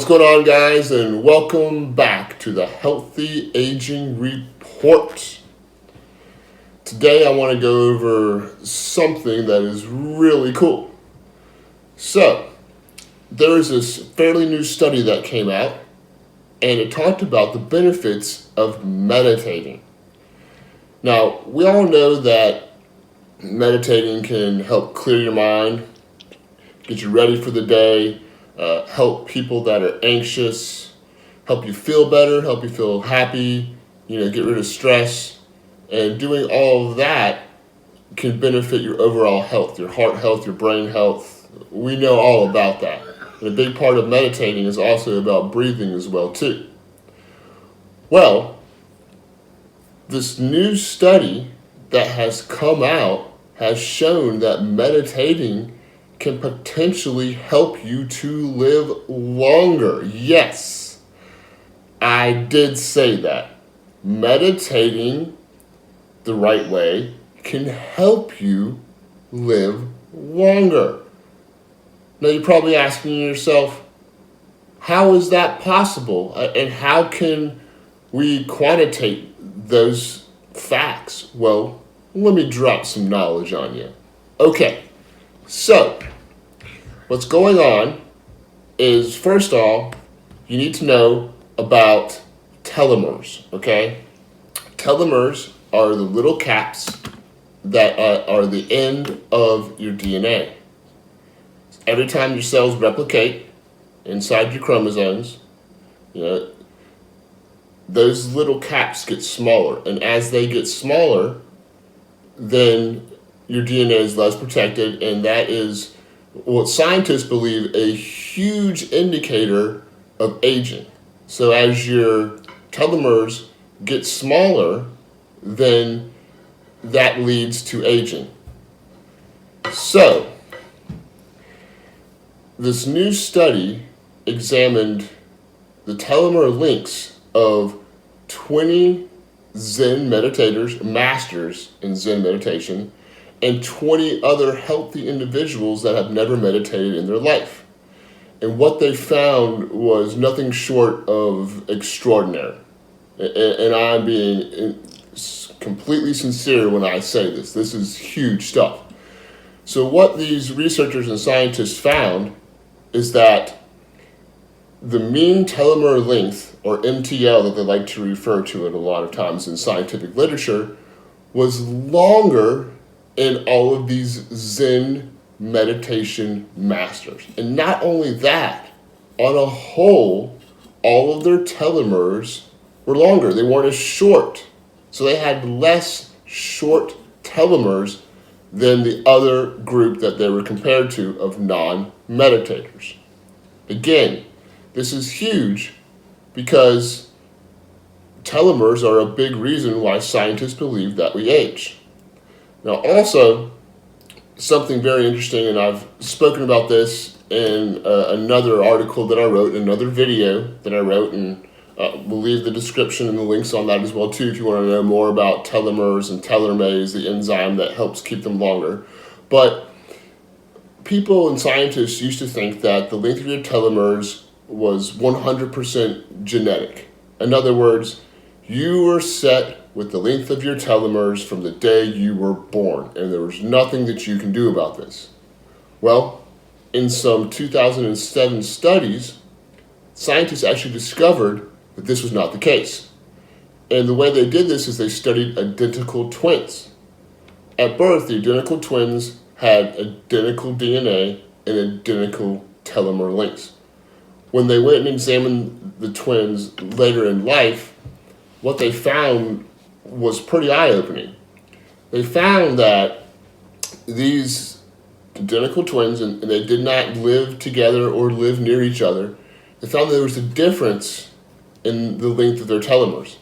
What's going on, guys, and welcome back to the Healthy Aging Report. Today I want to go over something that is really cool. So, there is this fairly new study that came out, and it talked about the benefits of meditating. Now, we all know that meditating can help clear your mind, get you ready for the day, help people that are anxious, help you feel better, help you feel happy, get rid of stress. And doing all of that can benefit your overall health, your heart health, your brain health. We know all about that. And a big part of meditating is also about breathing as well, too. Well, this new study that has come out has shown that meditating can potentially help you to live longer. Yes, I did say that. Meditating the right way can help you live longer. Now you're probably asking yourself, how is that possible? And how can we quantitate those facts? Well, let me drop some knowledge on you. Okay. So, what's going on is, first off, you need to know about telomeres, okay? Telomeres are the little caps that are the end of your DNA. Every time your cells replicate inside your chromosomes, those little caps get smaller. And as they get smaller, then your DNA is less protected, and that is what scientists believe a huge indicator of aging. So as your telomeres get smaller, then that leads to aging. So this new study examined the telomere lengths of 20 Zen meditators, masters in Zen meditation, and 20 other healthy individuals that have never meditated in their life. And what they found was nothing short of extraordinary. And I'm being completely sincere when I say this. This is huge stuff. So what these researchers and scientists found is that the mean telomere length, or MTL that they like to refer to it a lot of times in scientific literature, was longer in all of these Zen meditation masters. And not only that, on a whole, all of their telomeres were longer. They weren't as short. So they had less short telomeres than the other group that they were compared to of non-meditators. Again, this is huge because telomeres are a big reason why scientists believe that we age. Now, also, something very interesting, and I've spoken about this in another article that I wrote, another video that I wrote, and we'll leave the description and the links on that as well, too, if you want to know more about telomeres and telomerase, the enzyme that helps keep them longer. But people and scientists used to think that the length of your telomeres was 100% genetic. In other words, you were set with the length of your telomeres from the day you were born, and there was nothing that you can do about this. Well, in some 2007 studies, scientists actually discovered that this was not the case. And the way they did this is they studied identical twins. At birth, the identical twins had identical DNA and identical telomere lengths. When they went and examined the twins later in life, what they found was pretty eye-opening. They found that these identical twins, and they did not live together or live near each other, they found there was a difference in the length of their telomeres.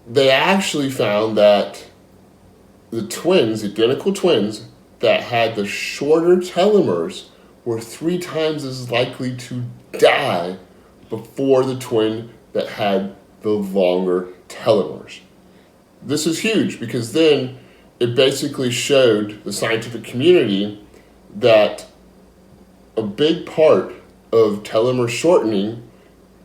They actually found that the twins, identical twins, that had the shorter telomeres were 3 times as likely to die before the twin that had the longer telomeres. This is huge because then it basically showed the scientific community that a big part of telomere shortening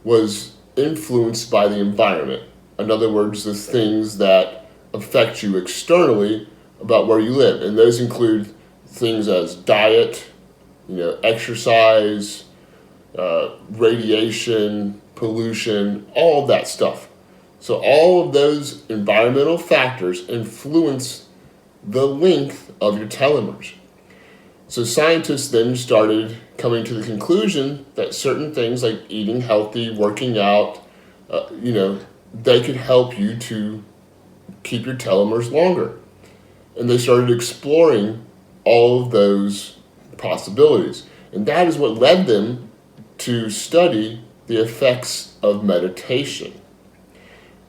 was influenced by the environment. In other words, the things that affect you externally about where you live. And those include things as diet, exercise, radiation, pollution, all of that stuff. So all of those environmental factors influence the length of your telomeres. So scientists then started coming to the conclusion that certain things like eating healthy, working out, they could help you to keep your telomeres longer. And they started exploring all of those possibilities. And that is what led them to study the effects of meditation.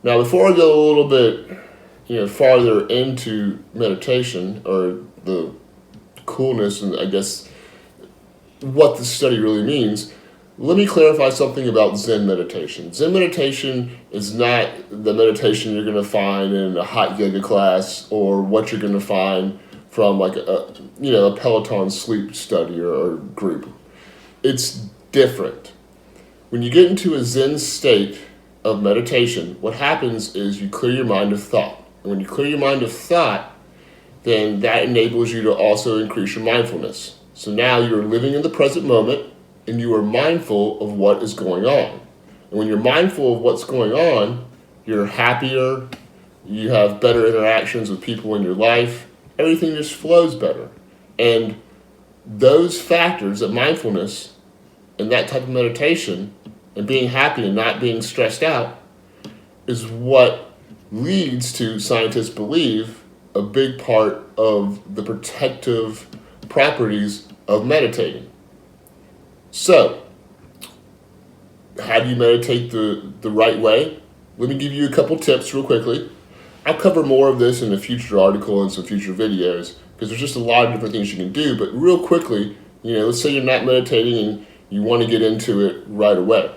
Now, before I go a little bit, farther into meditation or the coolness and I guess what the study really means, let me clarify something about Zen meditation. Zen meditation is not the meditation you're going to find in a hot yoga class or what you're going to find from like a Peloton sleep study or group. It's different. When you get into a Zen state of meditation, what happens is you clear your mind of thought. And when you clear your mind of thought, then that enables you to also increase your mindfulness. So now you're living in the present moment and you are mindful of what is going on. And when you're mindful of what's going on, you're happier, you have better interactions with people in your life, everything just flows better. And those factors, that mindfulness and that type of meditation and being happy and not being stressed out, is what leads to, scientists believe, a big part of the protective properties of meditating. So, how do you meditate the right way? Let me give you a couple tips real quickly. I'll cover more of this in a future article and some future videos because there's just a lot of different things you can do. But real quickly, let's say you're not meditating and you want to get into it right away.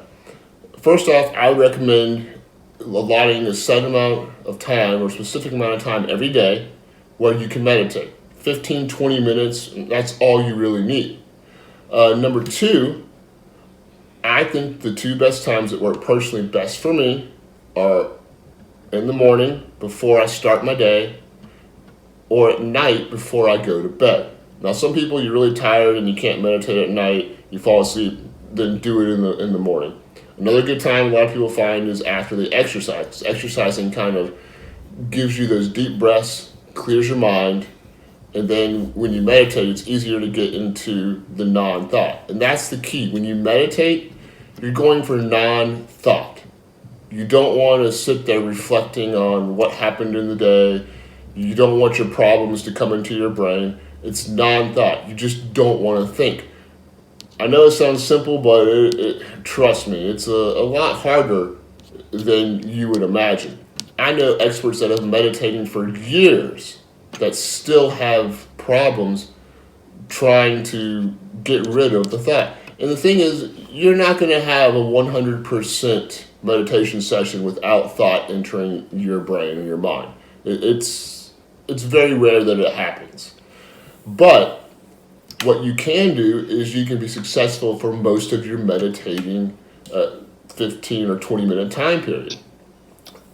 First off, I would recommend allotting a set amount of time or a specific amount of time every day where you can meditate. 15, 20 minutes, that's all you really need. Number two, I think the two best times that work personally best for me are in the morning before I start my day or at night before I go to bed. Now, some people, you're really tired and you can't meditate at night, you fall asleep, then do it in the morning. Another good time a lot of people find is after they exercise. Exercising kind of gives you those deep breaths, clears your mind, and then when you meditate, it's easier to get into the non-thought. And that's the key. When you meditate, you're going for non-thought. You don't want to sit there reflecting on what happened in the day. You don't want your problems to come into your brain. It's non-thought. You just don't want to think. I know it sounds simple, but trust me, it's a lot harder than you would imagine. I know experts that have been meditating for years that still have problems trying to get rid of the thought. And the thing is, you're not going to have a 100% meditation session without thought entering your brain and your mind. It's very rare that it happens. But what you can do is you can be successful for most of your meditating 15 or 20 minute time period.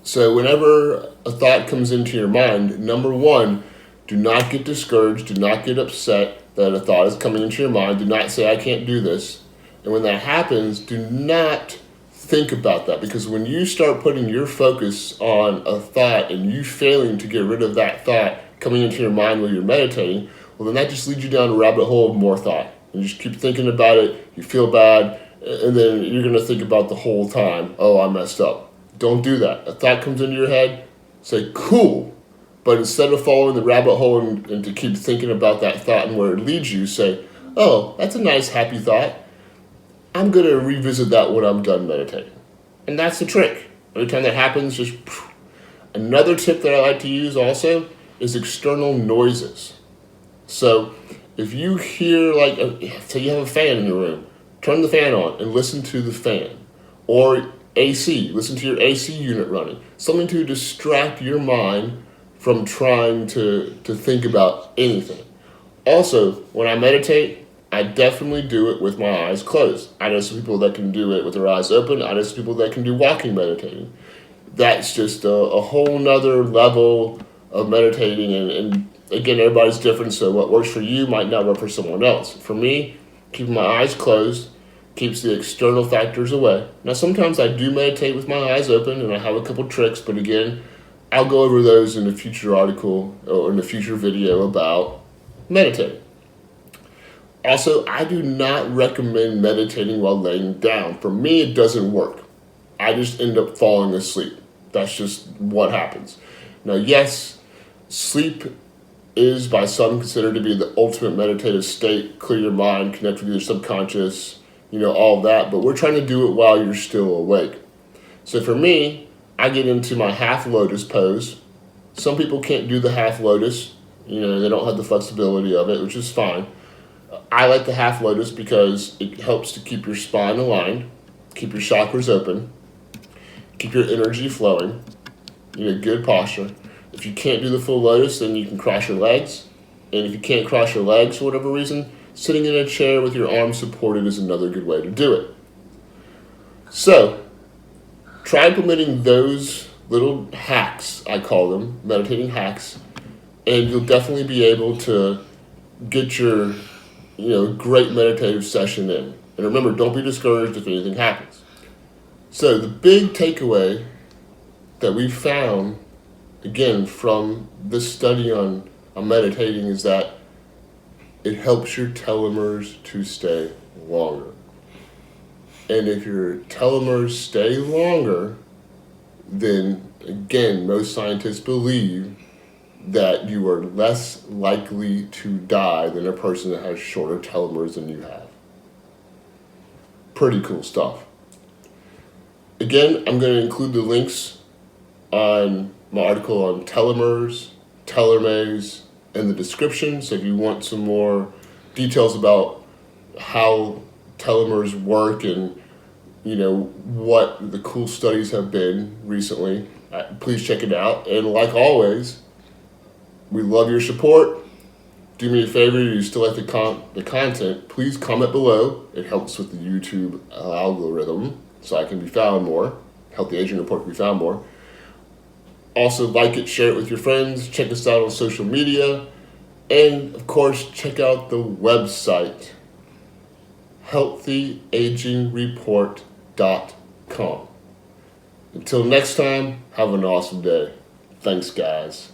So whenever a thought comes into your mind, number one, do not get discouraged, do not get upset that a thought is coming into your mind. Do not say, I can't do this. And when that happens, do not think about that, because when you start putting your focus on a thought and you failing to get rid of that thought coming into your mind while you're meditating, well, then that just leads you down a rabbit hole of more thought. And you just keep thinking about it, you feel bad, and then you're going to think about the whole time, oh, I messed up. Don't do that. A thought comes into your head, say, cool. But instead of following the rabbit hole and to keep thinking about that thought and where it leads you, say, oh, that's a nice, happy thought. I'm going to revisit that when I'm done meditating. And that's the trick. Every time that happens, just... Another tip that I like to use also is external noises. So if you hear, say you have a fan in your room, turn the fan on and listen to the fan. Or AC, listen to your AC unit running. Something to distract your mind from trying to think about anything. Also, when I meditate, I definitely do it with my eyes closed. I know some people that can do it with their eyes open. I know some people that can do walking meditating. That's just a whole nother level of meditating. And again, everybody's different, so what works for you might not work for someone else. For me, keeping my eyes closed keeps the external factors away. Now, sometimes I do meditate with my eyes open, and I have a couple tricks, but again, I'll go over those in a future article or in a future video about meditating. Also, I do not recommend meditating while laying down. For me, it doesn't work. I just end up falling asleep. That's just what happens. Now, yes, sleep is by some considered to be the ultimate meditative state. Clear your mind, connect with your subconscious, all of that. But we're trying to do it while you're still awake. So for me, I get into my half lotus pose. Some people can't do the half lotus. They don't have the flexibility of it, which is fine. I like the half lotus because it helps to keep your spine aligned, keep your chakras open, keep your energy flowing, good posture. If you can't do the full lotus, then you can cross your legs. And if you can't cross your legs for whatever reason, sitting in a chair with your arms supported is another good way to do it. So, try implementing those little hacks, I call them, meditating hacks, and you'll definitely be able to get your great meditative session in. And remember, don't be discouraged if anything happens. So the big takeaway that we found, again, from this study on meditating is that it helps your telomeres to stay longer. And if your telomeres stay longer, then again, most scientists believe that you are less likely to die than a person that has shorter telomeres than you have. Pretty cool stuff. Again, I'm going to include the links on my article on telomeres, in the description. So if you want some more details about how telomeres work and what the cool studies have been recently, please check it out. And like always, we love your support. Do me a favor, if you still like the content, please comment below. It helps with the YouTube algorithm so I can be found more. Help the Aging Report be found more. Also, like it, share it with your friends. Check us out on social media. And, of course, check out the website, healthyagingreport.com. Until next time, have an awesome day. Thanks, guys.